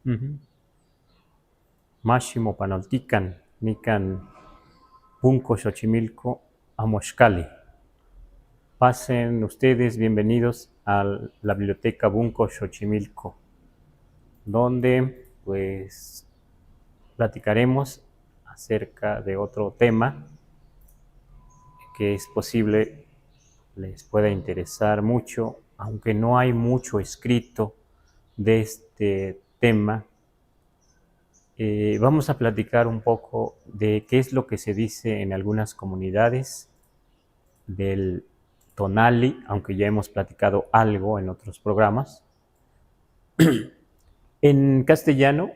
Ujú. Máximo Panoltican, Nican, Punco, Xochimilco, Amoxcali. Pasen ustedes bienvenidos a la Biblioteca Bunco Xochimilco, donde pues platicaremos acerca de otro tema que es posible les pueda interesar mucho, aunque no hay mucho escrito de este tema. Vamos a platicar un poco de qué es lo que se dice en algunas comunidades del tonali, aunque ya hemos platicado algo en otros programas. En castellano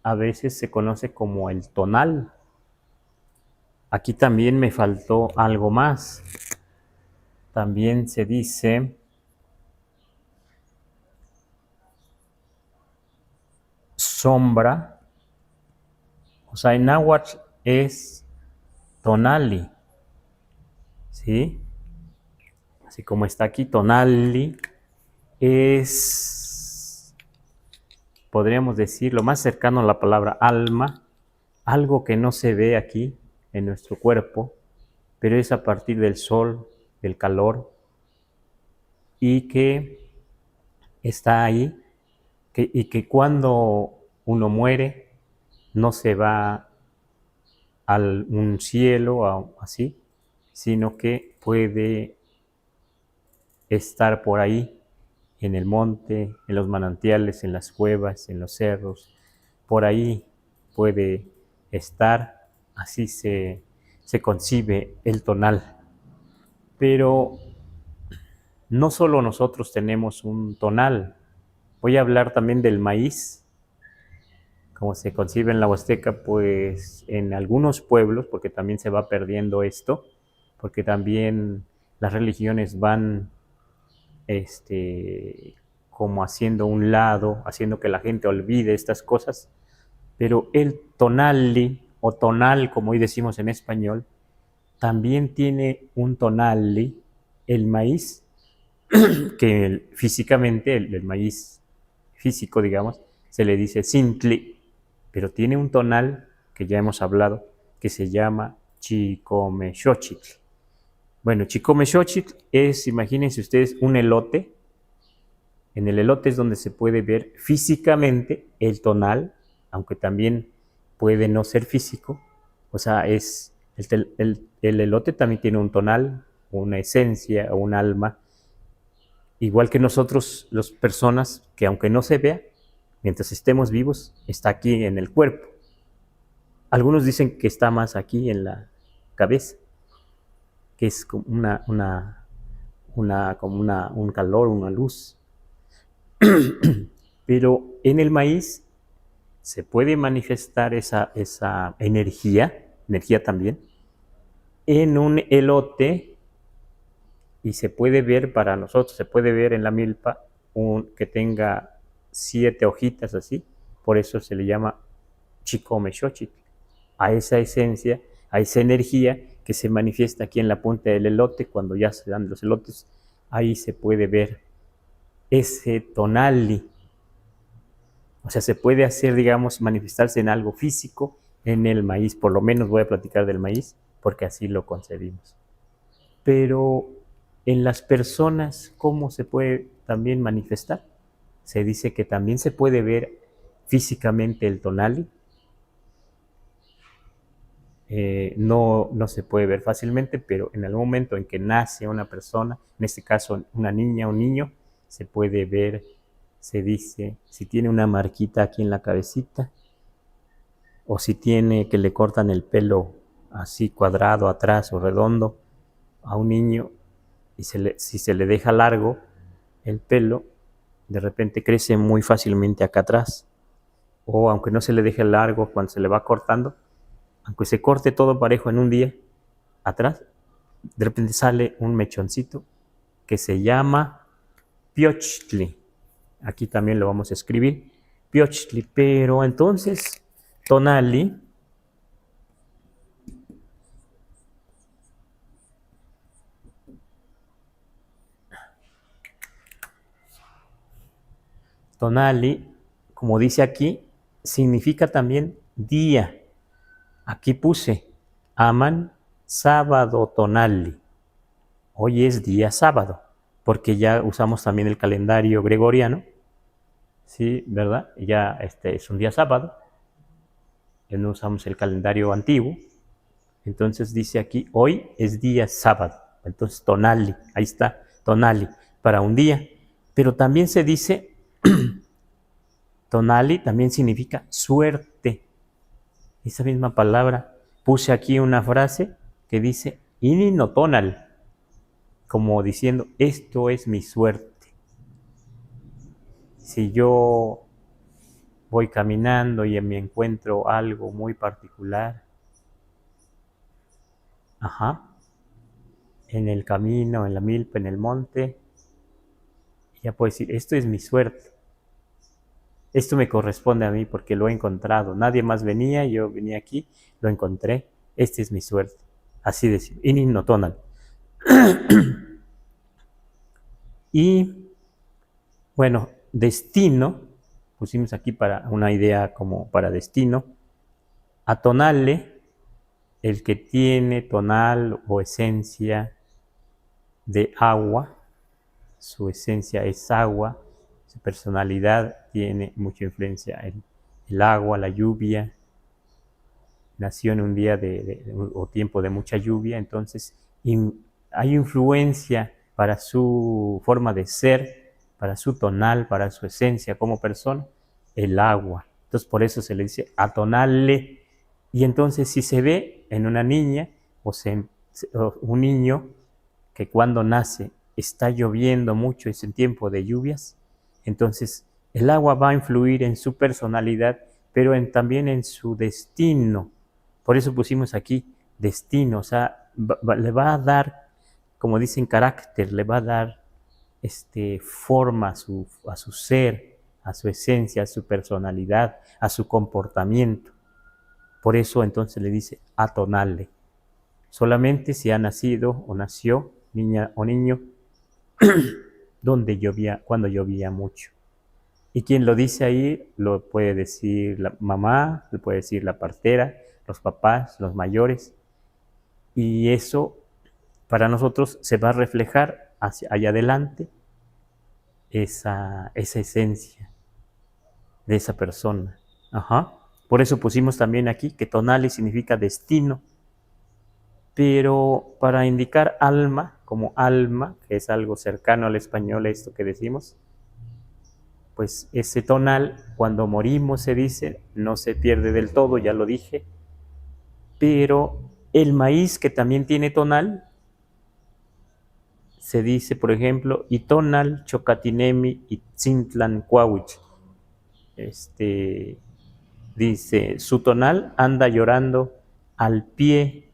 a veces se conoce como el tonal. Aquí también me faltó algo más. También se dice sombra. O sea, en náhuatl es tonali, ¿sí? Así como está aquí, tonali es, podríamos decir, lo más cercano a la palabra alma, algo que no se ve aquí en nuestro cuerpo, pero es a partir del sol, del calor, y que está ahí, y que cuando uno muere no se va a un cielo así, sino que puede estar por ahí, en el monte, en los manantiales, en las cuevas, en los cerros, por ahí puede estar, así se concibe el tonal. Pero no solo nosotros tenemos un tonal, voy a hablar también del maíz, como se concibe en la Huasteca, pues en algunos pueblos, porque también se va perdiendo esto, porque también las religiones van como haciendo un lado, haciendo que la gente olvide estas cosas, pero el tonali o tonal, como hoy decimos en español, también tiene un tonali, el maíz, que físicamente, el maíz físico, digamos, se le dice sintli, pero tiene un tonal que ya hemos hablado, que se llama chicomexochitl. Bueno, chicomexochitl es, imagínense ustedes, un elote. En el elote es donde se puede ver físicamente el tonal, aunque también puede no ser físico. O sea, el elote también tiene un tonal, una esencia o un alma, igual que nosotros, las personas, que aunque no se vea, mientras estemos vivos, está aquí en el cuerpo. Algunos dicen que está más aquí en la cabeza, que es como un calor, una luz. Pero en el maíz se puede manifestar esa energía también, en un elote, y se puede ver para nosotros, se puede ver en la milpa que tenga 7 hojitas así, por eso se le llama chicomexochitl, a esa esencia, a esa energía que se manifiesta aquí en la punta del elote. Cuando ya se dan los elotes, ahí se puede ver ese tonali. O sea, se puede hacer, digamos, manifestarse en algo físico en el maíz. Por lo menos voy a platicar del maíz, porque así lo concebimos. Pero en las personas, ¿cómo se puede también manifestar? Se dice que también se puede ver físicamente el tonali. No se puede ver fácilmente, pero en el momento en que nace una persona, en este caso una niña o un niño, se puede ver, se dice, si tiene una marquita aquí en la cabecita, o si tiene que le cortan el pelo así cuadrado atrás o redondo a un niño, y si se le deja largo el pelo, de repente crece muy fácilmente acá atrás. O aunque no se le deje largo, cuando se le va cortando, aunque se corte todo parejo en un día atrás, de repente sale un mechoncito que se llama piochtli. Aquí también lo vamos a escribir, piochtli. Pero entonces tonali como dice aquí, significa también día. Aquí puse, aman sábado tonali. Hoy es día sábado, porque ya usamos también el calendario gregoriano, ¿sí? ¿Verdad? Ya es un día sábado, ya no usamos el calendario antiguo. Entonces dice aquí, hoy es día sábado. Entonces tonali, ahí está, tonali, para un día. Pero también se dice, tonali también significa suerte. Esa misma palabra. Puse aquí una frase que dice, ini no tonal, como diciendo, esto es mi suerte. Si yo voy caminando y me encuentro algo muy particular, en el camino, en la milpa, en el monte, ya puedo decir, esto es mi suerte. Esto me corresponde a mí porque lo he encontrado. Nadie más venía, yo venía aquí, lo encontré. Esta es mi suerte. Así decimos, ini no tonal. Y bueno, destino, pusimos aquí para una idea como para destino. Atonale, el que tiene tonal o esencia de agua, su esencia es agua, su personalidad tiene mucha influencia en el agua, la lluvia. Nació en un día o tiempo de mucha lluvia, entonces hay influencia para su forma de ser, para su tonal, para su esencia como persona, el agua. Entonces por eso se le dice atonale. Y entonces si se ve en una niña o un niño que cuando nace está lloviendo mucho, es en tiempo de lluvias, entonces el agua va a influir en su personalidad, pero también en su destino. Por eso pusimos aquí destino, o sea, le va a dar, como dicen, carácter, le va a dar forma a su ser, a su esencia, a su personalidad, a su comportamiento. Por eso entonces le dice atonale. Solamente si ha nacido o nació, niña o niño, cuando llovía mucho. Y quien lo dice ahí lo puede decir la mamá, lo puede decir la partera, los papás, los mayores. Y eso para nosotros se va a reflejar allá adelante esa esencia de esa persona. Por eso pusimos también aquí que tonali significa destino. Pero para indicar alma, como alma, que es algo cercano al español, esto que decimos, pues ese tonal, cuando morimos se dice, no se pierde del todo, ya lo dije, pero el maíz que también tiene tonal, se dice, por ejemplo, itonal chocatinemi itzintlan cuauich. Dice, su tonal anda llorando al pie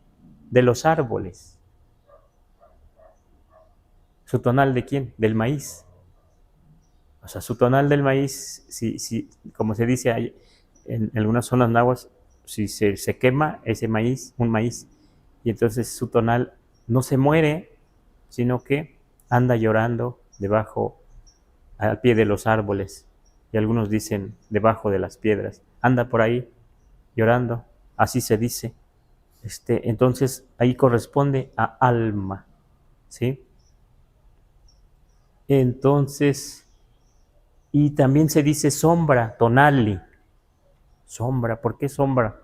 de los árboles. ¿Su tonal de quién? Del maíz. O sea, su tonal del maíz, como se dice en algunas zonas náhuatl, si se quema ese maíz, un maíz, y entonces su tonal no se muere, sino que anda llorando debajo, al pie de los árboles, y algunos dicen debajo de las piedras, anda por ahí llorando, así se dice. Entonces ahí corresponde a alma, ¿sí? Entonces, y también se dice sombra, tonali. Sombra, ¿por qué sombra?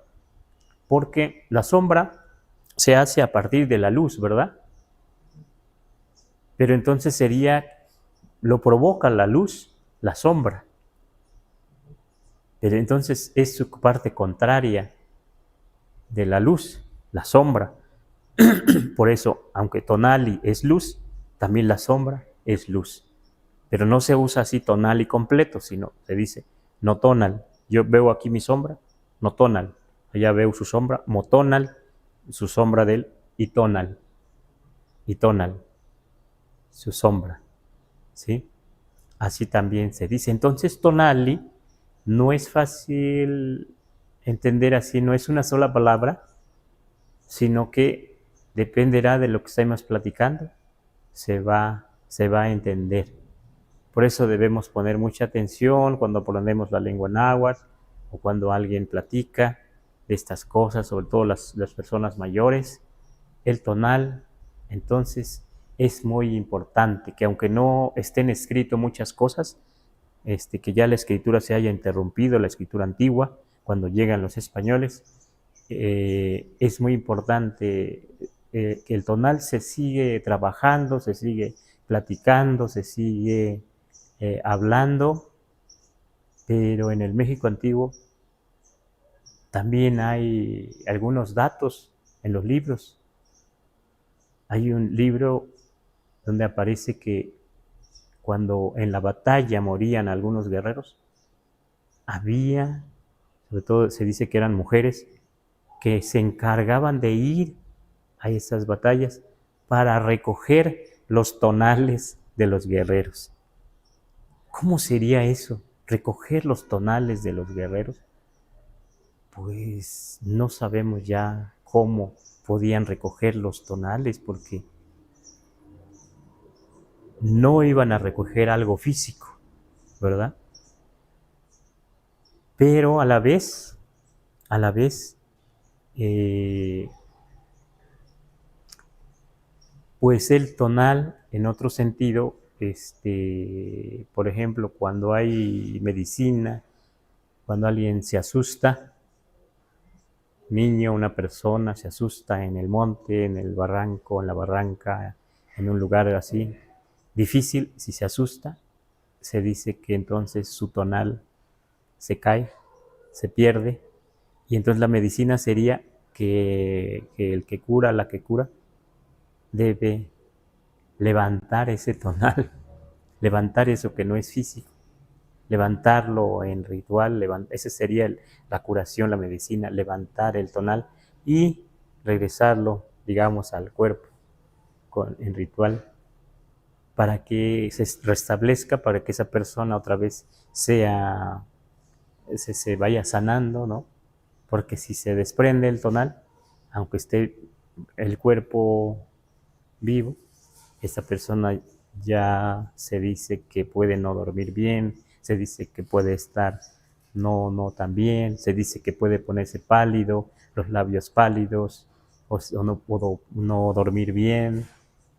Porque la sombra se hace a partir de la luz, ¿verdad? Pero entonces lo provoca la luz, la sombra. Pero entonces es su parte contraria de la luz, la sombra. Por eso, aunque tonali es luz, también la sombra es luz. Pero no se usa así tonali completo, sino se dice no tonal. Yo veo aquí mi sombra, no tonal. Allá veo su sombra, motonal, su sombra del itonal. Itonal, su sombra. ¿Sí? Así también se dice. Entonces, tonali no es fácil entender así, no es una sola palabra, sino que dependerá de lo que estemos platicando, se va a entender. Por eso debemos poner mucha atención cuando aprendemos la lengua náhuatl o cuando alguien platica de estas cosas, sobre todo las personas mayores. El tonal, entonces, es muy importante, que aunque no estén escrito muchas cosas, que ya la escritura se haya interrumpido, la escritura antigua, cuando llegan los españoles, es muy importante que el tonal se sigue trabajando, se sigue platicando, se sigue hablando, pero en el México antiguo también hay algunos datos en los libros. Hay un libro donde aparece que cuando en la batalla morían algunos guerreros, había, sobre todo se dice que eran mujeres, que se encargaban de ir a esas batallas para recoger los tonales de los guerreros. ¿Cómo sería eso? ¿Recoger los tonales de los guerreros? Pues no sabemos ya cómo podían recoger los tonales, porque no iban a recoger algo físico, ¿verdad? Pero a la vez, eh, pues el tonal, en otro sentido, por ejemplo, cuando hay medicina, cuando alguien se asusta, niño, una persona se asusta en el monte, en el barranco, en la barranca, en un lugar así difícil, si se asusta, se dice que entonces su tonal se cae, se pierde, y entonces la medicina sería que el que cura, la que cura, debe levantar ese tonal, levantar eso que no es físico, levantarlo en ritual, ese sería la curación, la medicina, levantar el tonal y regresarlo, digamos, al cuerpo en ritual, para que se restablezca, para que esa persona otra vez se vaya sanando, ¿no? Porque si se desprende el tonal, aunque esté el cuerpo vivo, esa persona ya se dice que puede no dormir bien, se dice que puede estar no tan bien, se dice que puede ponerse pálido, los labios pálidos, o no puedo no dormir bien.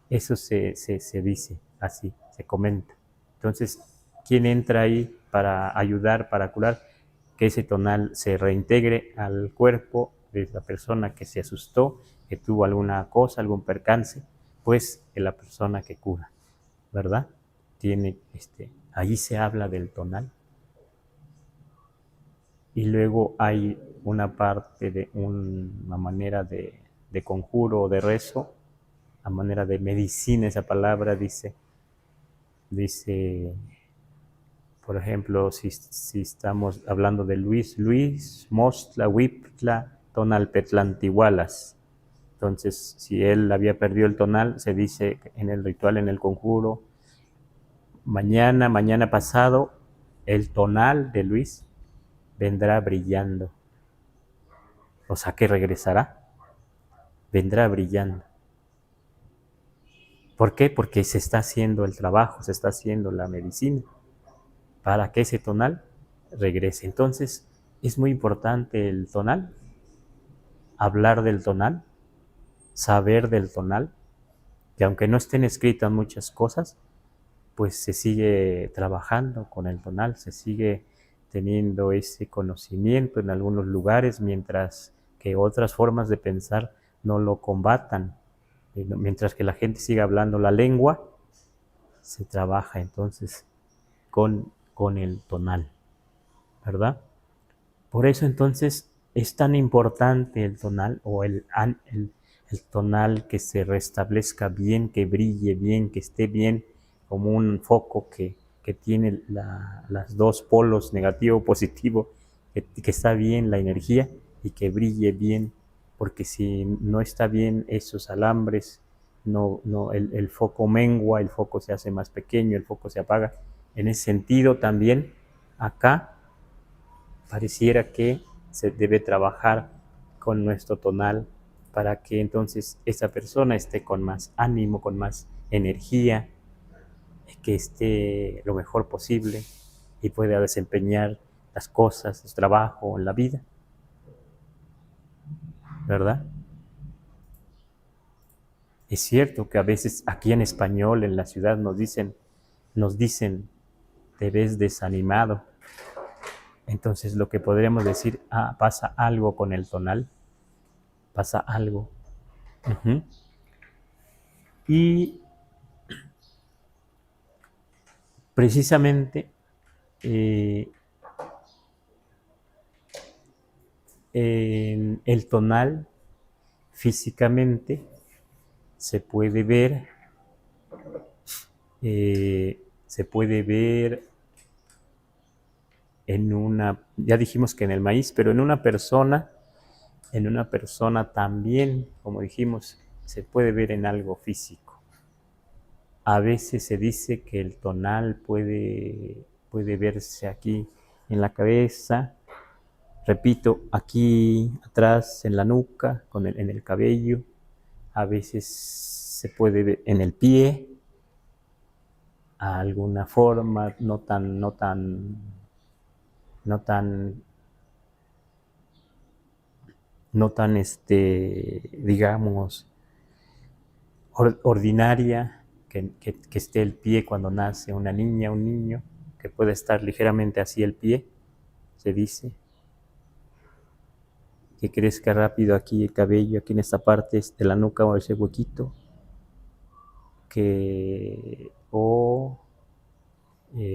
Eso se dice así, se comenta. Entonces, ¿quién entra ahí para ayudar, para curar? Que ese tonal se reintegre al cuerpo de la persona que se asustó, que tuvo alguna cosa, algún percance, pues es la persona que cura, ¿verdad? Ahí se habla del tonal. Y luego hay una parte de una manera de conjuro o de rezo, a manera de medicina. Esa palabra dice, por ejemplo, si estamos hablando de Luis, Mostla, Huiptla, Tonalpetlantihualas. Entonces, si él había perdido el tonal, se dice en el ritual, en el conjuro, mañana pasado, el tonal de Luis vendrá brillando. O sea, que regresará, vendrá brillando. ¿Por qué? Porque se está haciendo el trabajo, se está haciendo la medicina para que ese tonal regrese. Entonces, es muy importante el tonal, hablar del tonal, saber del tonal, que aunque no estén escritas muchas cosas, pues se sigue trabajando con el tonal, se sigue teniendo ese conocimiento en algunos lugares, mientras que otras formas de pensar no lo combatan. Mientras que la gente siga hablando la lengua, se trabaja entonces con el tonal, ¿verdad? Por eso entonces es tan importante el tonal, o el tonal, que se restablezca bien, que brille bien, que esté bien, como un foco que tiene las dos polos, negativo, positivo, que está bien la energía y que brille bien, porque si no está bien esos alambres, el foco mengua, el foco se hace más pequeño, el foco se apaga. En ese sentido también acá pareciera que se debe trabajar con nuestro tonal para que entonces esa persona esté con más ánimo, con más energía, que esté lo mejor posible y pueda desempeñar las cosas, su trabajo en la vida, ¿verdad? Es cierto que a veces aquí en español, en la ciudad, nos dicen, te ves desanimado. Entonces lo que podríamos decir, pasa algo con el tonal, pasa algo. Uh-huh. Y precisamente en el tonal físicamente se puede ver, en una, ya dijimos que en el maíz, pero en una persona también, como dijimos, se puede ver en algo físico. A veces se dice que el tonal puede verse aquí en la cabeza, repito, aquí atrás en la nuca, en el cabello. A veces se puede ver en el pie, a alguna forma no tan digamos, ordinaria, que esté el pie cuando nace una niña, un niño, que puede estar ligeramente así el pie, se dice. Que crezca rápido aquí el cabello, aquí en esta parte de la nuca o ese huequito,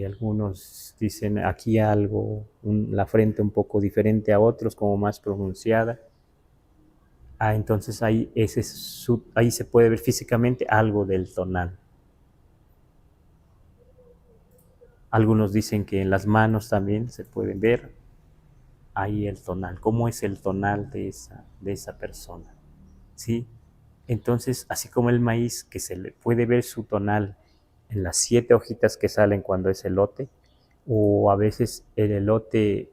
algunos dicen aquí algo, la frente un poco diferente a otros, como más pronunciada. Entonces ahí se puede ver físicamente algo del tonal. Algunos dicen que en las manos también se puede ver ahí el tonal, cómo es el tonal de esa persona, ¿sí? Entonces, así como el maíz, que se le puede ver su tonal en las 7 hojitas que salen cuando es elote, o a veces el elote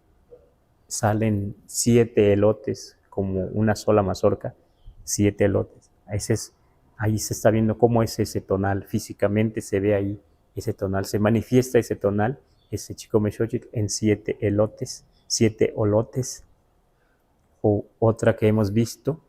salen 7 elotes, como una sola mazorca, 7 elotes. Ahí se está viendo cómo es ese tonal, físicamente se ve ahí ese tonal, se manifiesta ese tonal, ese Chicomechochitl, en 7 elotes, 7 olotes. O otra que hemos visto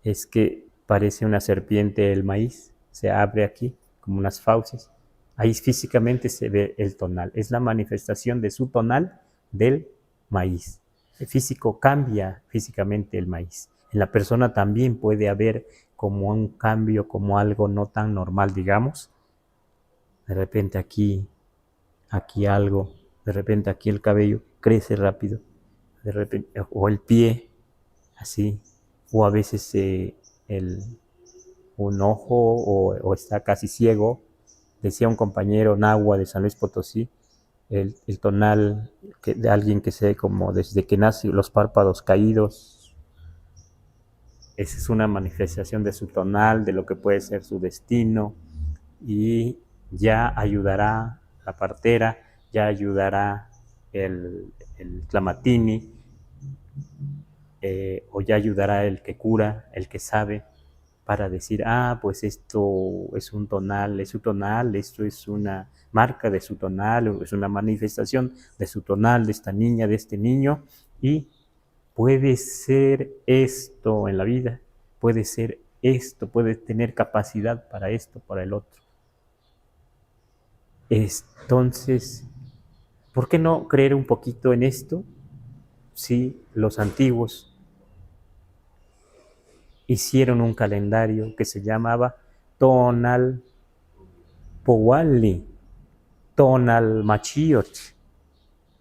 es que parece una serpiente el maíz, se abre aquí como unas fauces. Ahí físicamente se ve el tonal, es la manifestación de su tonal del maíz. El físico cambia físicamente el maíz. En la persona también puede haber como un cambio, como algo no tan normal, digamos. De repente aquí algo, de repente aquí el cabello crece rápido, de repente, o el pie, así, o a veces un ojo o está casi ciego. Decía un compañero nahua de San Luis Potosí, el tonal de alguien que se ve como desde que nace los párpados caídos. Esa es una manifestación de su tonal, de lo que puede ser su destino, y ya ayudará la partera, ya ayudará el clamatini, o ya ayudará el que cura, el que sabe, para decir, pues esto es un tonal, es su tonal, esto es una marca de su tonal, es una manifestación de su tonal, de esta niña, de este niño, y puede ser esto en la vida, puede ser esto, puede tener capacidad para esto, para el otro. Entonces, ¿por qué no creer un poquito en esto? Si los antiguos hicieron un calendario que se llamaba Tonal Powali, Tonal Machiot,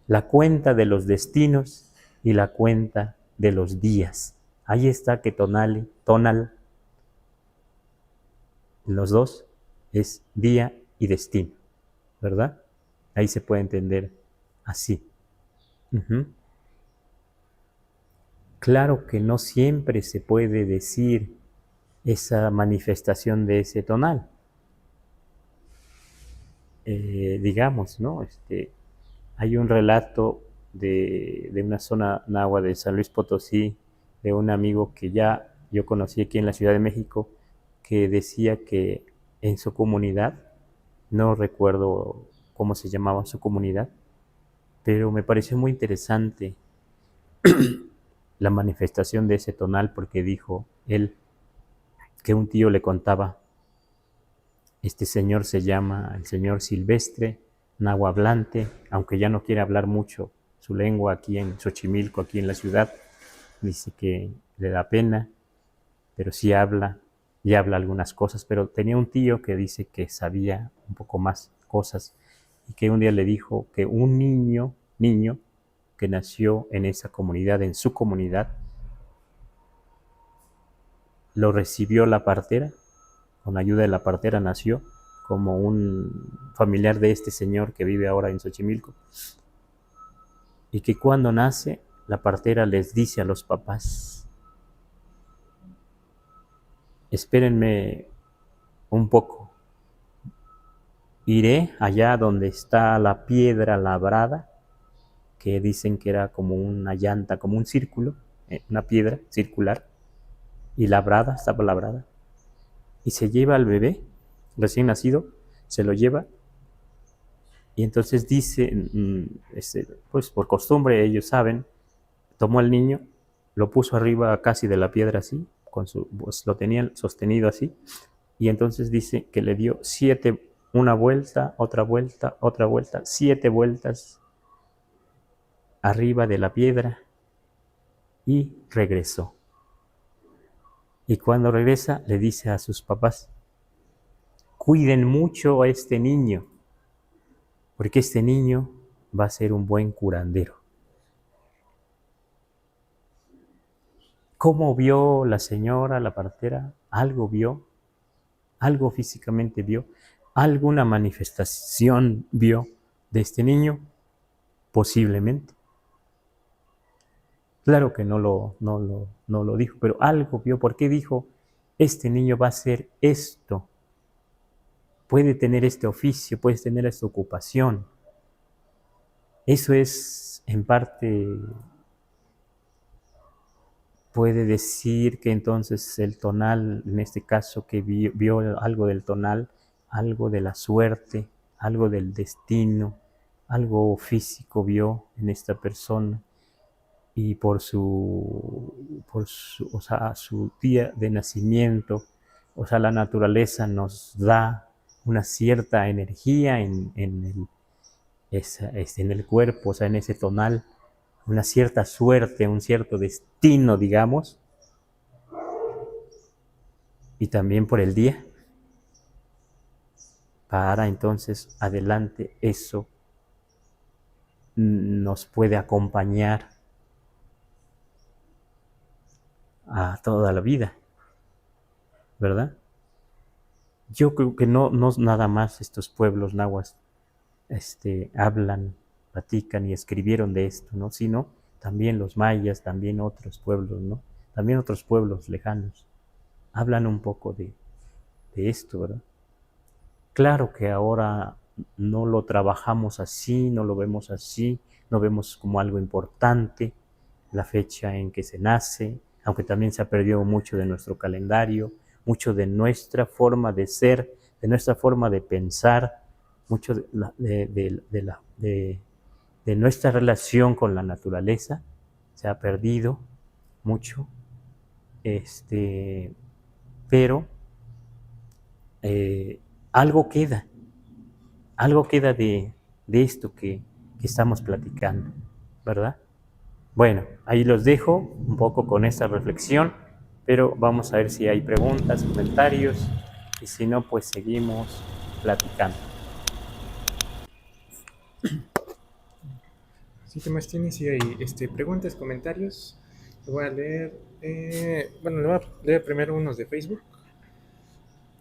la cuenta de los destinos y la cuenta de los días. Ahí está que tonal, los dos es día y destino, ¿verdad? Ahí se puede entender así. Uh-huh. Claro que no siempre se puede decir esa manifestación de ese tonal. Digamos, ¿no? Hay un relato de una zona náhuatl de San Luis Potosí, de un amigo que ya yo conocí aquí en la Ciudad de México, que decía que en su comunidad No recuerdo cómo se llamaba su comunidad, pero me pareció muy interesante la manifestación de ese tonal porque dijo él que un tío le contaba, este señor se llama el señor Silvestre, nahuablante, aunque ya no quiere hablar mucho su lengua aquí en Xochimilco, aquí en la ciudad, dice que le da pena, pero sí habla y habla algunas cosas, pero tenía un tío que dice que sabía un poco más cosas y que un día le dijo que un niño que nació en esa comunidad, en su comunidad, lo recibió la partera, con ayuda de la partera nació como un familiar de este señor que vive ahora en Xochimilco, y que cuando nace, la partera les dice a los papás, espérenme un poco, iré allá donde está la piedra labrada, que dicen que era como una llanta, como un círculo, una piedra circular, y labrada, estaba labrada, y se lleva al bebé recién nacido, se lo lleva, y entonces dice, pues por costumbre ellos saben, tomó al niño, lo puso arriba casi de la piedra así, pues lo tenían sostenido así, y entonces dice que le dio 7, una vuelta, otra vuelta, 7 vueltas arriba de la piedra y regresó. Y cuando regresa le dice a sus papás, cuiden mucho a este niño, porque este niño va a ser un buen curandero. ¿Cómo vio la señora, la partera? Algo vio, algo físicamente vio, alguna manifestación vio de este niño, posiblemente. Claro que no lo dijo, pero algo vio. ¿Por qué dijo, este niño va a hacer esto? Puede tener este oficio, puede tener esta ocupación. Eso es, en parte, puede decir que entonces el tonal, en este caso que vio algo del tonal, algo de la suerte, algo del destino, algo físico vio en esta persona, y o sea, su día de nacimiento, o sea, la naturaleza nos da una cierta energía en el cuerpo, o sea, en ese tonal, una cierta suerte, un cierto destino, digamos, y también por el día, para entonces adelante eso nos puede acompañar a toda la vida, ¿verdad? Yo creo que no nada más estos pueblos nahuas hablan, platican y escribieron de esto, ¿no? Sino también los mayas, también otros pueblos, ¿no? También otros pueblos lejanos hablan un poco de esto, ¿verdad? Claro que ahora no lo trabajamos así, no lo vemos así, no vemos como algo importante la fecha en que se nace, aunque también se ha perdido mucho de nuestro calendario, mucho de nuestra forma de ser, de nuestra forma de pensar, mucho de nuestra relación con la naturaleza, se ha perdido mucho, pero eh, algo queda, de esto que estamos platicando, ¿verdad? Bueno, ahí los dejo un poco con esta reflexión, pero vamos a ver si hay preguntas, comentarios, y si no, pues seguimos platicando. Sí, ¿qué más tienes? Si hay preguntas, comentarios. Lo voy a leer. Bueno, le voy a leer primero unos de Facebook.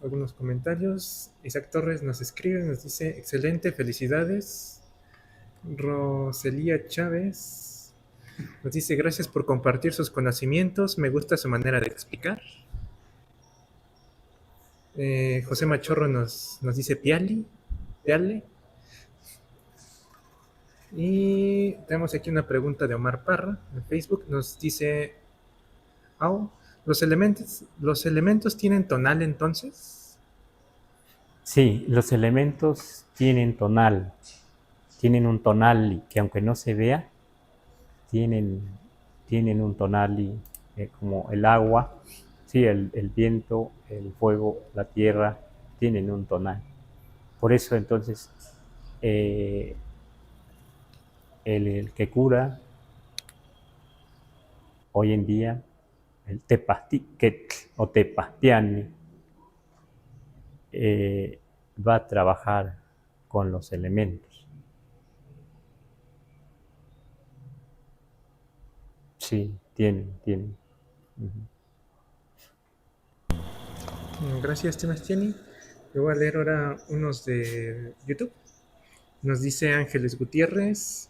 Algunos comentarios. Isaac Torres nos escribe, nos dice: excelente, felicidades. Roselía Chávez nos dice: gracias por compartir sus conocimientos. Me gusta su manera de explicar. José Machorro nos dice: Piale. Y tenemos aquí una pregunta de Omar Parra en Facebook. Nos dice: ¿los elementos tienen tonal entonces? Sí, los elementos tienen tonal, tienen un tonal que aunque no se vea, tienen, tienen un tonal como el agua, sí, el viento, el fuego, la tierra, tienen un tonal. Por eso entonces eh, el que cura hoy en día, el Tepaztiquetl o Tepaztiani, eh, va a trabajar con los elementos. Sí, tienen. Ujú. Gracias, Sebastiani. Yo voy a leer ahora unos de YouTube. Nos dice Ángeles Gutiérrez.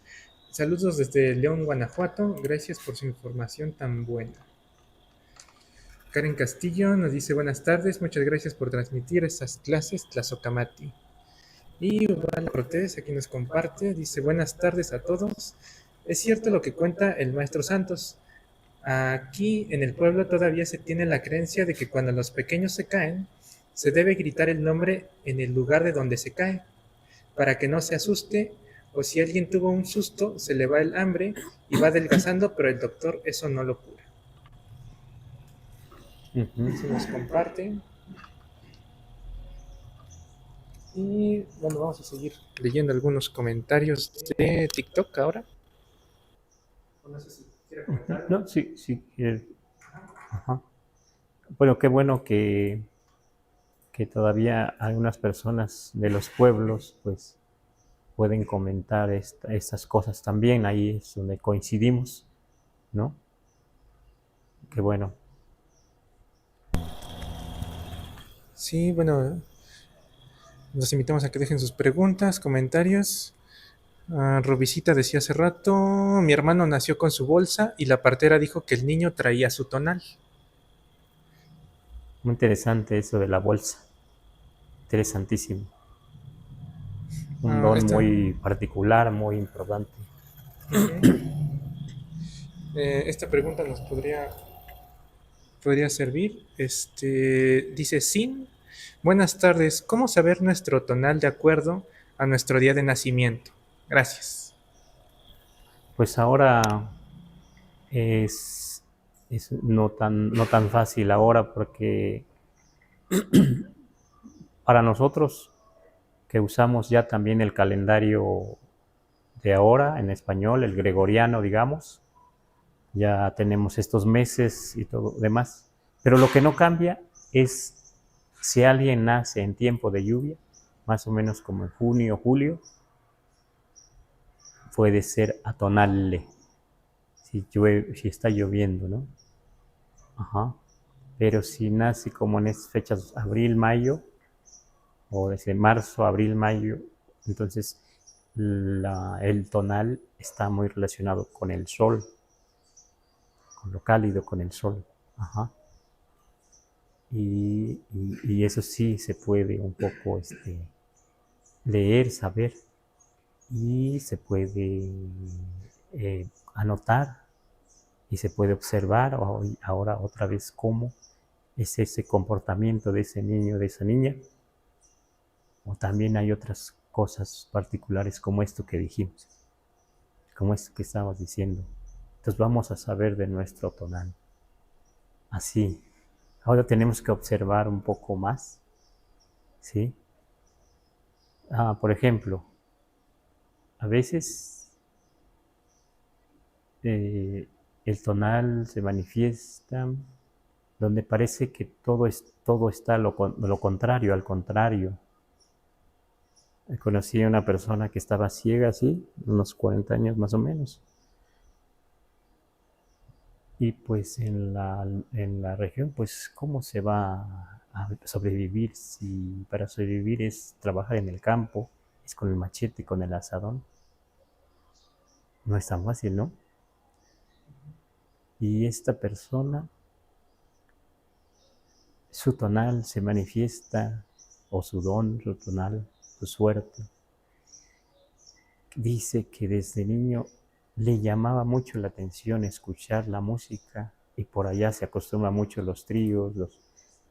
Saludos desde León, Guanajuato. Gracias por su información tan buena. Karen Castillo nos dice buenas tardes. Muchas gracias por transmitir estas clases Tlazocamati. Y Vala Cortés aquí nos comparte. Dice buenas tardes a todos. Es cierto lo que cuenta el maestro Santos. Aquí en el pueblo todavía se tiene la creencia de que cuando los pequeños se caen, se debe gritar el nombre en el lugar de donde se cae, para que no se asuste, o si alguien tuvo un susto, se le va el hambre y va adelgazando, pero el doctor eso no lo cura. Se nos comparte. Y bueno, vamos a seguir leyendo algunos comentarios de TikTok ahora. No sé si quiere comentar. No, sí, sí. Ajá. Bueno, qué bueno que todavía algunas personas de los pueblos pues pueden comentar estas cosas también, ahí es donde coincidimos, ¿no? Qué bueno. Sí, bueno, los invitamos a que dejen sus preguntas, comentarios. Rubicita decía hace rato, mi hermano nació con su bolsa y la partera dijo que el niño traía su tonal. Muy interesante eso de la bolsa, interesantísimo. Un don Esta, muy particular, muy importante. esta pregunta nos podría servir. Dice Sin, buenas tardes, ¿cómo saber nuestro tonal de acuerdo a nuestro día de nacimiento? Gracias. Pues ahora es, es no tan fácil ahora porque para nosotros que usamos ya también el calendario de ahora en español, el gregoriano, digamos, ya tenemos estos meses y todo demás. Pero lo que no cambia es si alguien nace en tiempo de lluvia, más o menos como en junio o julio, puede ser atonale, si está lloviendo, ¿no? Ajá. Pero si nace como en estas fechas, abril, mayo, o desde marzo, abril, mayo, entonces el tonal está muy relacionado con el sol, con lo cálido, con el sol. Ajá. Y eso sí se puede un poco leer, saber, y se puede anotar, y se puede observar ahora otra vez cómo es ese comportamiento de ese niño, de esa niña, o también hay otras cosas particulares como esto que dijimos, como esto que estábamos diciendo. Entonces vamos a saber de nuestro tonal. Así. Ahora tenemos que observar un poco más, ¿sí? Por ejemplo, a veces el tonal se manifiesta donde parece que todo está lo contrario, al contrario. Conocí a una persona que estaba ciega así, unos 40 años más o menos. Y pues en la región, pues ¿cómo se va a sobrevivir si para sobrevivir es trabajar en el campo, es con el machete, con el asadón? No es tan fácil, ¿no? Y esta persona, su tonal se manifiesta, o su don, su tonal, su suerte. Dice que desde niño le llamaba mucho la atención escuchar la música, y por allá se acostumbra mucho los tríos,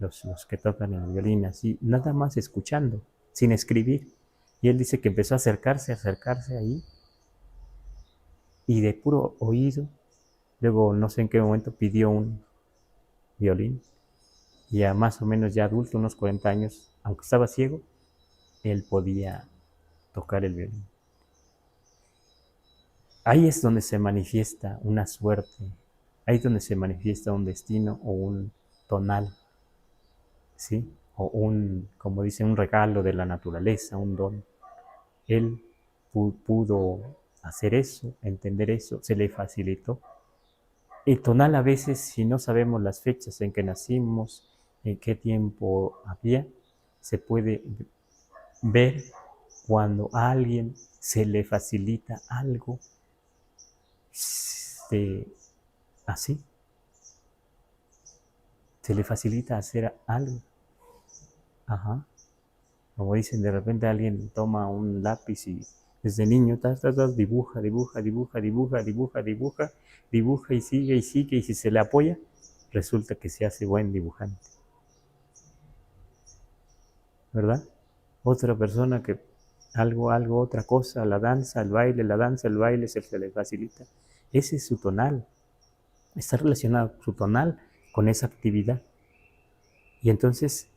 los que tocan el violín, así, nada más escuchando, sin escribir. Y él dice que empezó a acercarse ahí, y de puro oído, luego no sé en qué momento pidió un violín, y ya más o menos ya adulto, unos 40 años, aunque estaba ciego, él podía tocar el violín. Ahí es donde se manifiesta una suerte, ahí es donde se manifiesta un destino o un tonal, ¿sí? O como dicen, un regalo de la naturaleza, un don. Él pudo hacer eso, entender eso, se le facilitó. El tonal a veces, si no sabemos las fechas en que nacimos, en qué tiempo había, se puede ver cuando a alguien se le facilita algo así, se le facilita hacer algo. Ajá. Como dicen, de repente alguien toma un lápiz y desde niño dibuja, dibuja y sigue, y si se le apoya, resulta que se hace buen dibujante. ¿Verdad? Otra persona que otra cosa, la danza, el baile, se le facilita. Ese es su tonal. Está relacionado su tonal con esa actividad. Y entonces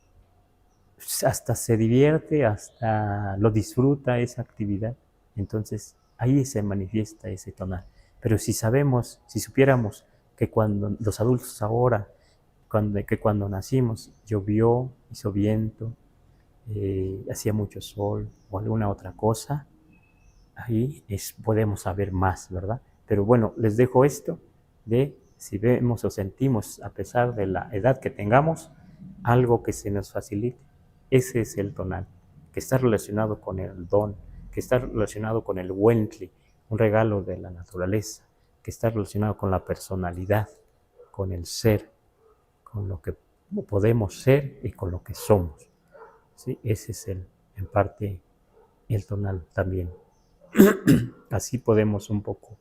hasta se divierte, hasta lo disfruta esa actividad. Entonces ahí se manifiesta ese tonal. Pero si supiéramos que cuando los adultos ahora, que cuando nacimos llovió, hizo viento, hacía mucho sol o alguna otra cosa, ahí podemos saber más, ¿verdad? Pero bueno, les dejo esto de si vemos o sentimos, a pesar de la edad que tengamos, algo que se nos facilite. Ese es el tonal, que está relacionado con el don, que está relacionado con el Wentli, un regalo de la naturaleza, que está relacionado con la personalidad, con el ser, con lo que podemos ser y con lo que somos. ¿Sí? Ese es en parte el tonal también. Así podemos un poco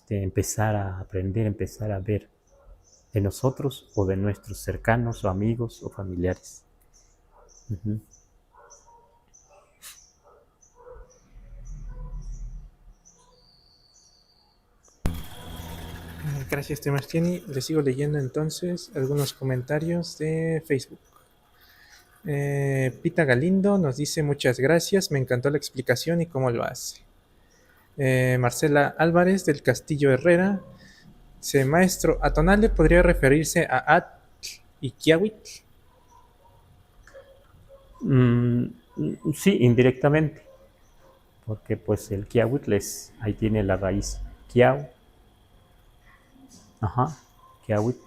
empezar a aprender, empezar a ver de nosotros o de nuestros cercanos o amigos o familiares. Uh-huh. Gracias, Temartiani. Le sigo leyendo entonces algunos comentarios de Facebook. Pita Galindo nos dice muchas gracias, me encantó la explicación y cómo lo hace. Marcela Álvarez del Castillo Herrera dice, maestro, ¿atonale podría referirse a Atl y Kiawitl? Sí, indirectamente, porque pues el Kiawitl ahí tiene la raíz Kiau. Ajá, Kiawitl,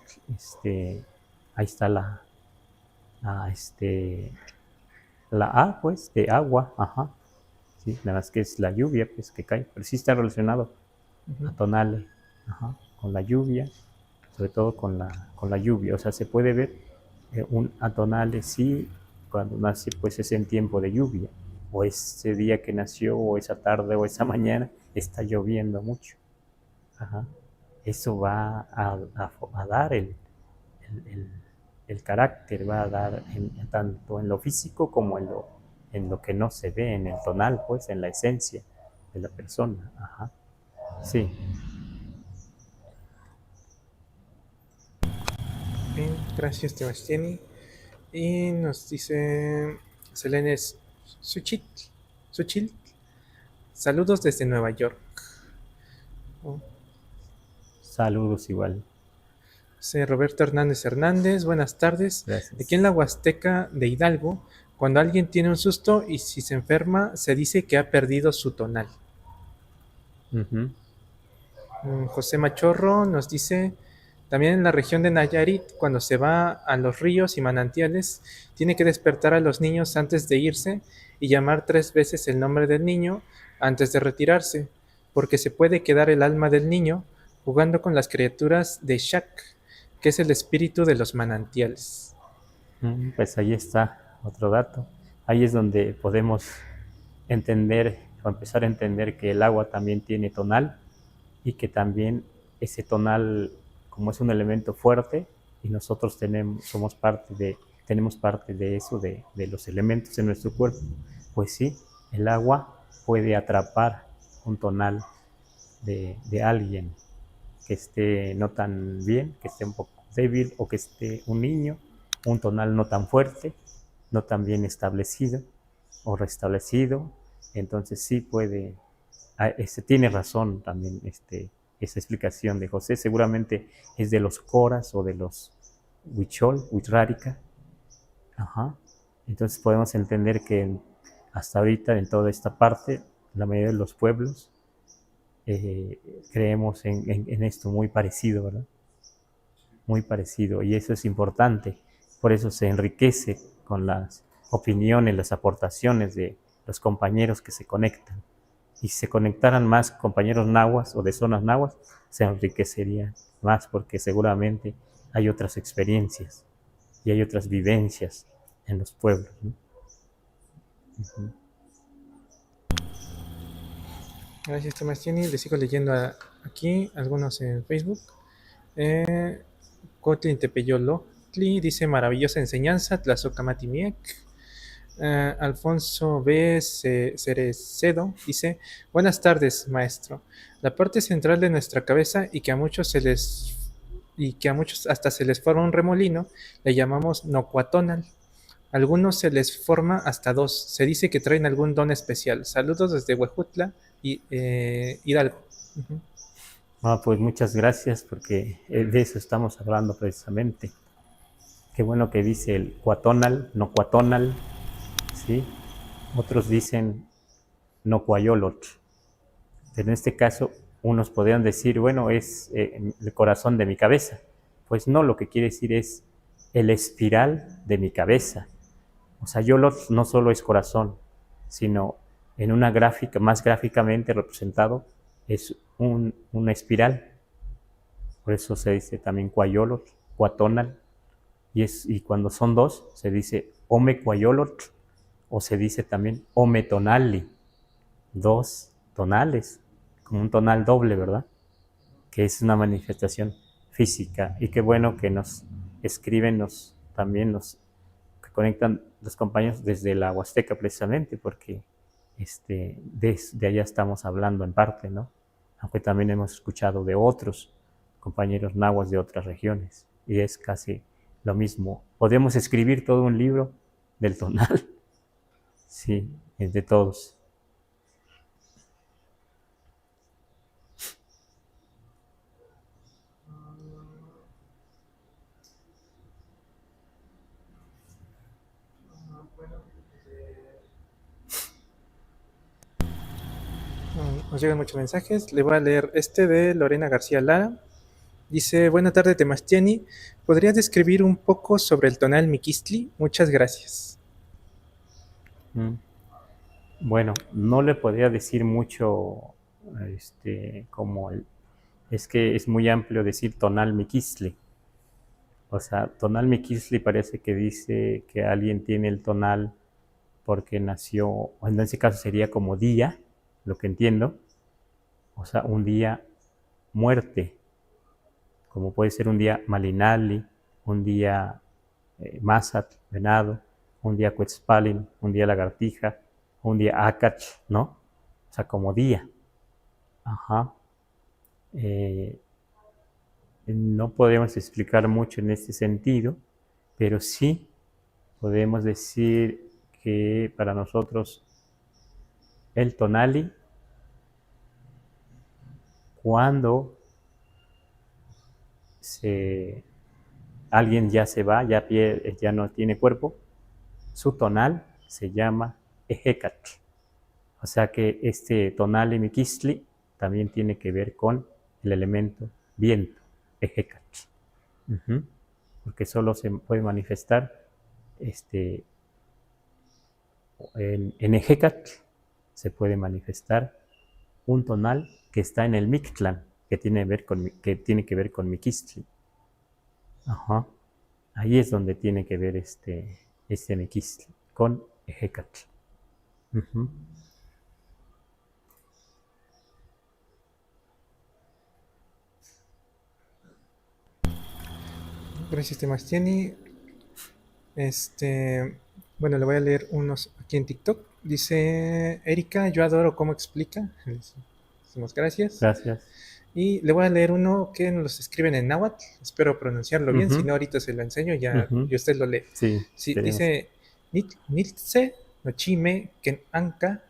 ahí está la A, pues, de agua, ajá. Sí, nada más que es la lluvia, pues, que cae, pero sí está relacionado a tonale, ajá, con la lluvia, sobre todo con la lluvia. O sea, se puede ver un atonale, sí, cuando nace, pues es en tiempo de lluvia, o ese día que nació, o esa tarde, o esa mañana, está lloviendo mucho. Ajá. Eso va a dar el carácter, va a dar tanto en lo físico como en lo que no se ve, en el tonal, pues, en la esencia de la persona. Ajá. Sí. Bien, gracias, Temartiani. Y nos dice Selene Suchil, saludos desde Nueva York. Saludos igual. Roberto Hernández, buenas tardes. Gracias. Aquí en la Huasteca de Hidalgo, cuando alguien tiene un susto y si se enferma, se dice que ha perdido su tonal. Uh-huh. José Machorro nos dice, también en la región de Nayarit, cuando se va a los ríos y manantiales, tiene que despertar a los niños antes de irse y llamar 3 veces el nombre del niño antes de retirarse, porque se puede quedar el alma del niño jugando con las criaturas de Shak, que es el espíritu de los manantiales. Pues ahí está otro dato. Ahí es donde podemos entender o empezar a entender que el agua también tiene tonal y que también ese tonal, como es un elemento fuerte y nosotros tenemos parte de eso, de los elementos en nuestro cuerpo, pues sí, el agua puede atrapar un tonal de alguien que esté no tan bien, que esté un poco débil, o que esté un niño, un tonal no tan fuerte, no tan bien establecido o restablecido. Entonces sí puede, tiene razón también esa explicación de José. Seguramente es de los coras o de los huichol, huichrárica. Ajá. Entonces podemos entender que hasta ahorita en toda esta parte, la mayoría de los pueblos eh, creemos en esto muy parecido, ¿verdad? Muy parecido, y eso es importante. Por eso se enriquece con las opiniones, las aportaciones de los compañeros que se conectan. Y si se conectaran más compañeros nahuas o de zonas nahuas, se enriquecería más, porque seguramente hay otras experiencias y hay otras vivencias en los pueblos, ¿no? Uh-huh. Gracias, Tomastiani. Le sigo leyendo aquí algunos en Facebook. Cotlin Tepeyolotli dice: maravillosa enseñanza, Tlazocamati. Alfonso B. Cerecedo dice: buenas tardes, maestro. La parte central de nuestra cabeza y que a muchos hasta se les forma un remolino, le llamamos nocuatonal. Algunos se les forma hasta dos. Se dice que traen algún don especial. Saludos desde Huejutla y Hidalgo. Uh-huh. Pues muchas gracias, porque de eso estamos hablando precisamente. Qué bueno que dice el cuatonal, no cuatonal, ¿sí? Otros dicen no cuayolot. Pero en este caso, unos podrían decir, bueno, es el corazón de mi cabeza. Pues no, lo que quiere decir es el espiral de mi cabeza. O sea, yolot no solo es corazón, sino en una gráfica, más gráficamente representado, es una espiral. Por eso se dice también cuayolot, cuatonal. Y cuando son dos, se dice ome cuayolot, o se dice también ome tonali, dos tonales, como un tonal doble, ¿verdad? Que es una manifestación física. Y qué bueno que nos escriben, también nos que conectan los compañeros desde la Huasteca precisamente, porque de allá estamos hablando en parte, ¿no? Aunque también hemos escuchado de otros compañeros nahuas de otras regiones, y es casi lo mismo. Podemos escribir todo un libro del tonal, sí, es de todos. Nos llegan muchos mensajes. Le voy a leer este de Lorena García Lara. Dice: buena tarde, Temastiani. ¿Podrías describir un poco sobre el tonal miquistli? Muchas gracias. Bueno, no le podría decir mucho, es que es muy amplio decir tonal miquistli. O sea, tonal miquistli parece que dice que alguien tiene el tonal porque nació, o en ese caso sería como día, lo que entiendo. O sea, un día muerte, como puede ser un día malinali, un día masat, venado, un día quetzpalin, un día lagartija, un día acach, ¿no? O sea, como día. Ajá. No podemos explicar mucho en este sentido, pero sí podemos decir que para nosotros el tonali, cuando alguien ya se va, ya no tiene cuerpo, su tonal se llama ejecatl. O sea que este tonali miquistli también tiene que ver con el elemento viento, ejecatl. Uh-huh. Porque solo se puede manifestar en ejecatl, se puede manifestar un tonal que está en el Mictlán, que tiene que ver con Miquistli. Ajá. Ahí es donde tiene que ver este Miquistli, con ejecatl. Uh-huh. Gracias, Temastiani. Este, bueno, le voy a leer unos aquí en TikTok. Dice Erika, yo adoro cómo explica. Decimos gracias. Gracias. Y le voy a leer uno que nos los escriben en náhuatl. Espero pronunciarlo bien. Si Ujú, no, ahorita se lo enseño ya, ujú. y usted lo lee. Sí, Sí, tenemos. dice Nitze, Nochime, Ken Anka,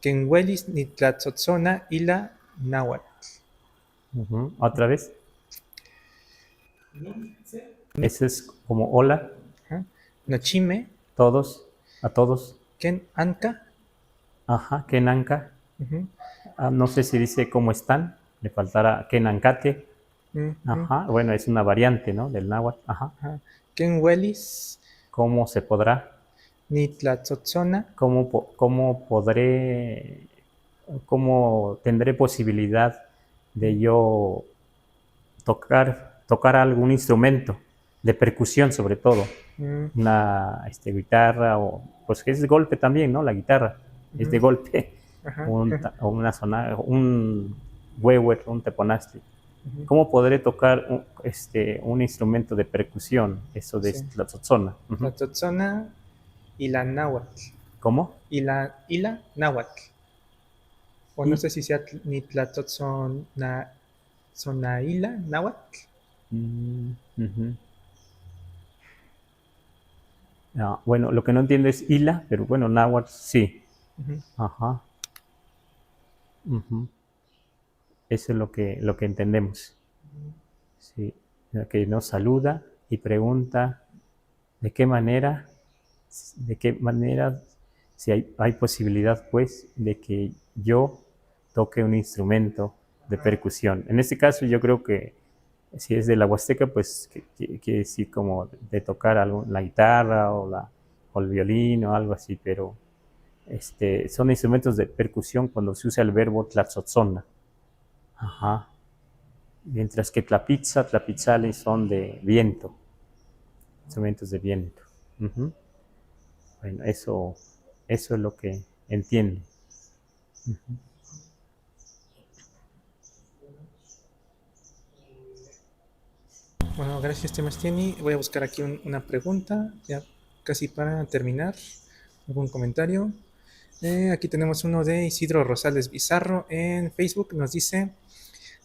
Ken Welis, Nitlatzotzona, Ila, Náhuatl. Ujú. Otra vez. Nit, Ese es como hola, ajá, Nochime, todos, a todos. Ken Anka, Ajá, Kenanka. ujú, No sé si dice cómo están. Le faltará Kenankate. ujú, Ajá, bueno, es una variante, ¿no? Del náhuatl. Ajá. ajá, Ken Welis, ¿Cómo se podrá? Nitlatzotzona, ¿Cómo podré, cómo tendré posibilidad de yo tocar algún instrumento de percusión sobre todo, mm, una guitarra o pues que es golpe también, ¿no? La guitarra es de ujú, golpe, ajá, o una sonata, un huehuet, un teponazli. ujú, ¿Cómo podré tocar un instrumento de percusión? Eso de sí. la tzotzona. La Ujú. Tzotzona y la Náhuatl. ¿Cómo? Y la Náhuatl. O no Y, sé si sea ni Tlatzotzona, Zonaila, Náhuatl. ujú. Bueno, lo que no entiendo es hila, pero bueno, náhuatl sí. Ujú, Ajá. Ujú. Eso es lo que entendemos. Sí. Que nos saluda y pregunta de qué manera, si hay posibilidad, pues, de que yo toque un instrumento de percusión. En este caso, yo creo que si es de la Huasteca, pues, que decir como de tocar la guitarra o el violín o algo así, pero son instrumentos de percusión cuando se usa el verbo tlatzotzona. Ajá. Mientras que tlapitzales son de viento, instrumentos de viento. Ujú. Bueno, eso es lo que entiendo. Ujú. Bueno, gracias, Temastiani. Voy a buscar aquí una pregunta, ya casi para terminar. ¿Algún comentario? Aquí tenemos uno de Isidro Rosales Bizarro en Facebook. Nos dice: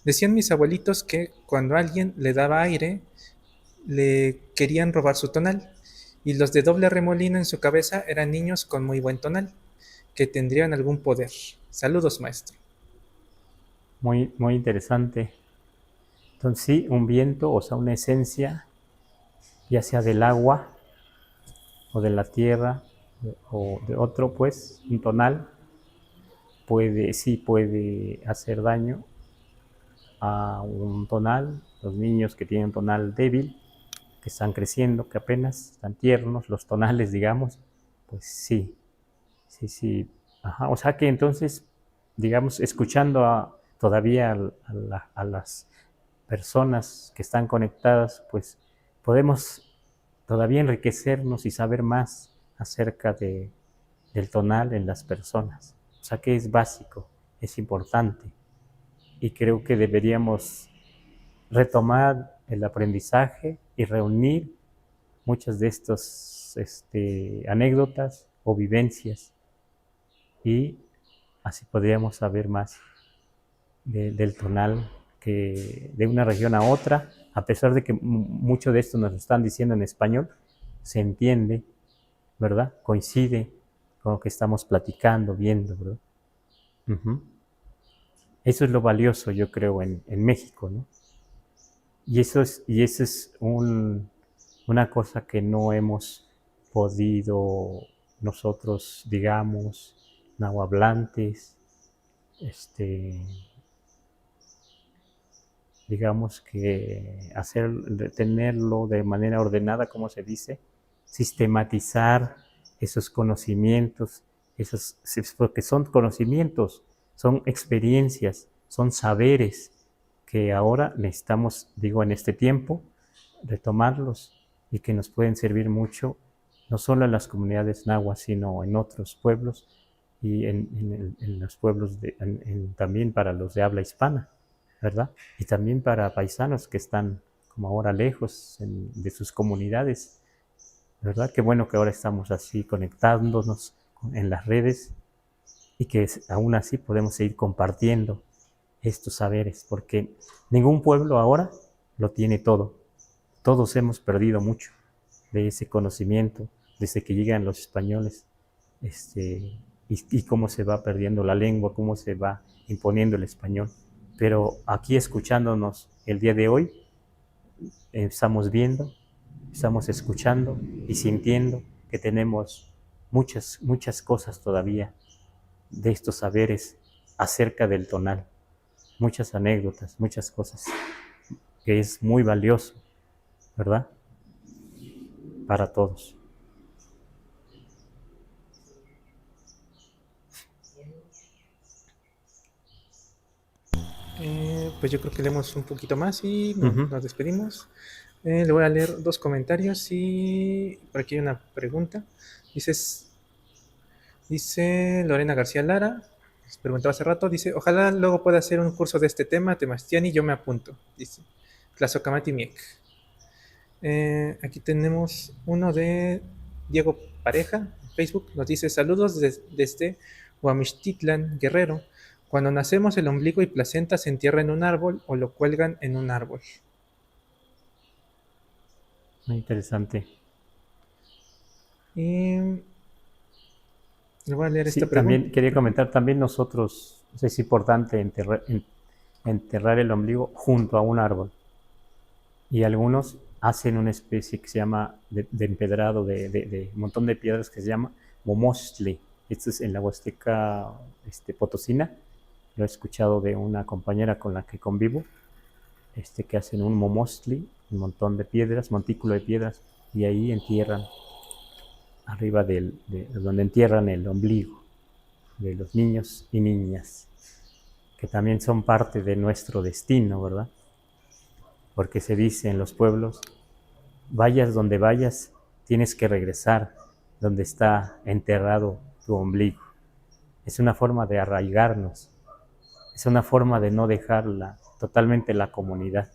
decían mis abuelitos que cuando alguien le daba aire, le querían robar su tonal. Y los de doble remolino en su cabeza eran niños con muy buen tonal, que tendrían algún poder. Saludos, maestro. Muy, muy interesante. Entonces, sí, un viento, o sea, una esencia, ya sea del agua o de la tierra o de otro, pues, un tonal, sí puede hacer daño a un tonal, los niños que tienen tonal débil, que están creciendo, que apenas están tiernos, los tonales, digamos, pues sí, sí, sí. Ajá. O sea que entonces, digamos, escuchando todavía a las personas que están conectadas, pues podemos todavía enriquecernos y saber más acerca del tonal en las personas. O sea que es básico, es importante y creo que deberíamos retomar el aprendizaje y reunir muchas de estas anécdotas o vivencias y así podríamos saber más del tonal que de una región a otra, a pesar de que mucho de esto nos lo están diciendo en español, se entiende, ¿verdad? Coincide con lo que estamos platicando, viendo, ¿verdad? Ujú. Eso es lo valioso, yo creo, en México, ¿no? Y eso es una cosa que no hemos podido nosotros, digamos, nahuablantes, este, digamos que tenerlo de manera ordenada, como se dice, sistematizar esos conocimientos, porque son conocimientos, son experiencias, son saberes que ahora necesitamos, digo, en este tiempo, retomarlos y que nos pueden servir mucho, no solo en las comunidades nahuas, sino en otros pueblos y en los pueblos también para los de habla hispana, ¿verdad? Y también para paisanos que están como ahora lejos de sus comunidades, ¿verdad? Qué bueno que ahora estamos así conectándonos en las redes y que aún así podemos seguir compartiendo estos saberes, porque ningún pueblo ahora lo tiene todo. Todos hemos perdido mucho de ese conocimiento desde que llegan los españoles, y cómo se va perdiendo la lengua, cómo se va imponiendo el español. Pero aquí escuchándonos el día de hoy, estamos viendo, estamos escuchando y sintiendo que tenemos muchas, muchas cosas todavía de estos saberes acerca del tonal, muchas anécdotas, muchas cosas, que es muy valioso, ¿verdad? Para todos. Pues yo creo que leemos un poquito más y Uh-huh. nos despedimos. Le voy a leer dos comentarios y por aquí hay una pregunta. Dice Lorena García Lara, les preguntaba hace rato, dice, ojalá luego pueda hacer un curso de este tema, Temastiani, yo me apunto, dice. Tlazocamati Miek. Aquí tenemos uno de Diego Pareja, en Facebook, nos dice, saludos desde Huamixtitlan, Guerrero. Cuando nacemos el ombligo y placenta se entierra en un árbol o lo cuelgan en un árbol. Muy interesante. Y le voy a leer esta Sí, pregunta. también quería comentar, también nosotros, es importante enterrar el ombligo junto a un árbol. Y algunos hacen una especie que se llama de empedrado, de un montón de piedras que se llama momostli. Esto es en la Huasteca Potosina. Lo he escuchado de una compañera con la que convivo, que hacen un momostli, un montón de piedras, montículo de piedras, y ahí entierran, arriba de donde entierran el ombligo de los niños y niñas, que también son parte de nuestro destino, ¿verdad? Porque se dice en los pueblos, vayas donde vayas, tienes que regresar donde está enterrado tu ombligo. Es una forma de arraigarnos, es una forma de no dejar totalmente la comunidad,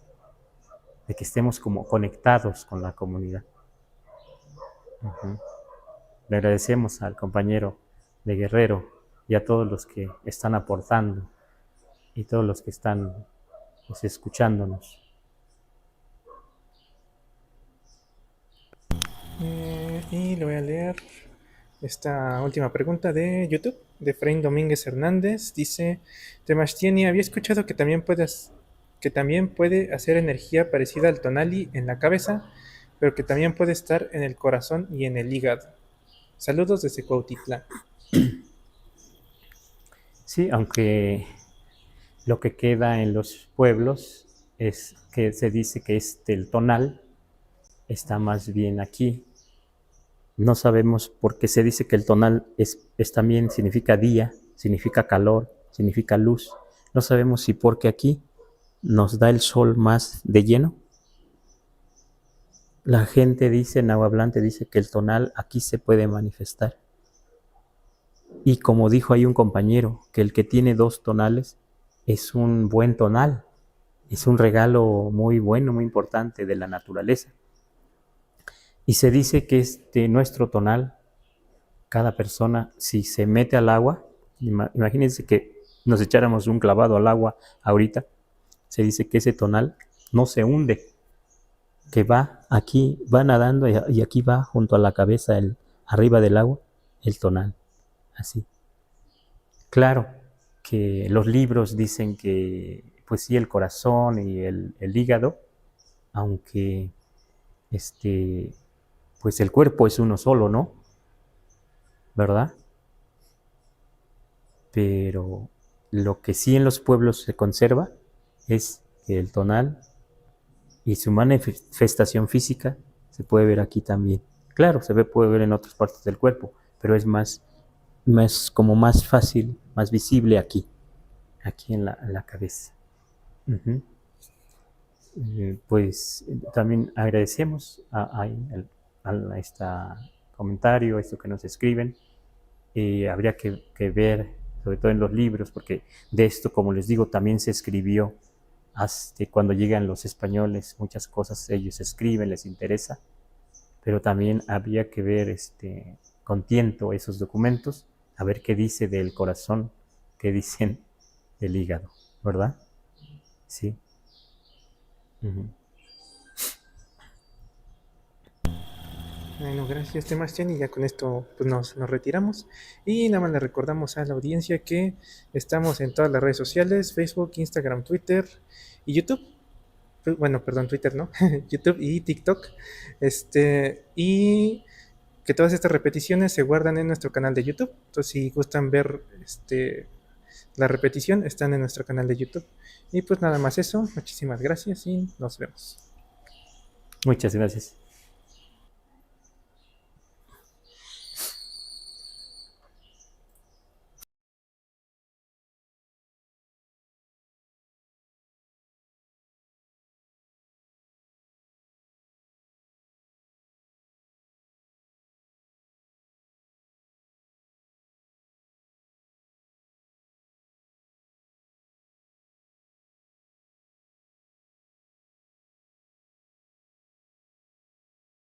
de que estemos como conectados con la comunidad. Uh-huh. Le agradecemos al compañero de Guerrero y a todos los que están aportando y todos los que están pues, escuchándonos. Y le voy a leer esta última pregunta de YouTube, de Efraín Domínguez Hernández. Dice, Temastiani, había escuchado que también puede hacer energía parecida al tonali en la cabeza, pero que también puede estar en el corazón y en el hígado. Saludos desde Cuautitlán. Sí, aunque lo que queda en los pueblos es que se dice que el tonal está más bien aquí. No sabemos por qué se dice que el tonal también significa día, significa calor, significa luz. No sabemos si porque aquí nos da el sol más de lleno. La gente dice, nahuablante dice que el tonal aquí se puede manifestar. Y como dijo ahí un compañero, que el que tiene 2 tonales es un buen tonal, es un regalo muy bueno, muy importante de la naturaleza. Y se dice que nuestro tonal, cada persona, si se mete al agua, imagínense que nos echáramos un clavado al agua ahorita, se dice que ese tonal no se hunde, que va nadando y aquí va junto a la cabeza, arriba del agua, el tonal, así. Claro que los libros dicen que, pues sí, el corazón y el hígado, aunque pues el cuerpo es uno solo, ¿no? ¿Verdad? Pero lo que sí en los pueblos se conserva es que el tonal y su manifestación física se puede ver aquí también. Claro, puede ver en otras partes del cuerpo, pero es más fácil, más visible aquí en la cabeza. Uh-huh. Pues también agradecemos a este comentario, esto que nos escriben. Habría que ver, sobre todo en los libros, porque de esto, como les digo, también se escribió hasta cuando llegan los españoles, muchas cosas ellos escriben, les interesa, pero también había que ver con tiento esos documentos, a ver qué dice del corazón, qué dicen del hígado, ¿verdad? Sí. Ujú. Bueno, gracias, Sebastián. Y ya con esto pues nos retiramos. Y nada más le recordamos a la audiencia que estamos en todas las redes sociales: Facebook, Instagram, Twitter y YouTube. Bueno, perdón, Twitter, ¿no? YouTube y TikTok. Y que todas estas repeticiones se guardan en nuestro canal de YouTube. Entonces, si gustan ver la repetición, están en nuestro canal de YouTube. Y pues nada más eso. Muchísimas gracias y nos vemos. Muchas gracias.